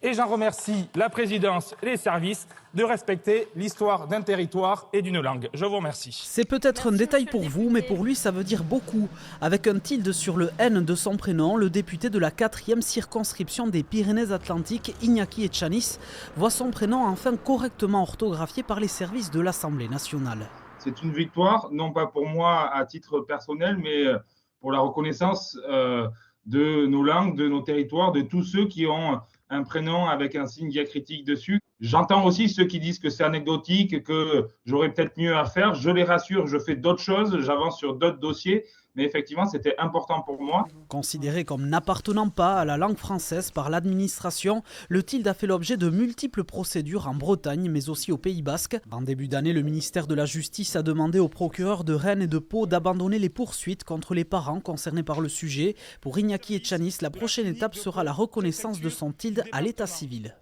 et j'en remercie la présidence et les services de respecter l'histoire d'un territoire et d'une langue. Je vous remercie. C'est peut-être un détail pour vous, mais pour lui ça veut dire beaucoup. Avec un tilde sur le N de son prénom, le député de la 4e circonscription des Pyrénées-Atlantiques, Iñaki Etxaniz, voit son prénom enfin correctement orthographié par les services de l'Assemblée nationale. C'est une victoire, non pas pour moi à titre personnel, mais pour la reconnaissance de nos langues, de nos territoires, de tous ceux qui ont un prénom avec un signe diacritique dessus. J'entends aussi ceux qui disent que c'est anecdotique, que j'aurais peut-être mieux à faire. Je les rassure, je fais d'autres choses, j'avance sur d'autres dossiers. Mais effectivement, c'était important pour moi. Considéré comme n'appartenant pas à la langue française par l'administration, le tilde a fait l'objet de multiples procédures en Bretagne, mais aussi au Pays Basque. En début d'année, le ministère de la Justice a demandé aux procureurs de Rennes et de Pau d'abandonner les poursuites contre les parents concernés par le sujet. Pour Iñaki Etxaniz, la prochaine étape sera la reconnaissance de son tilde à l'état civil.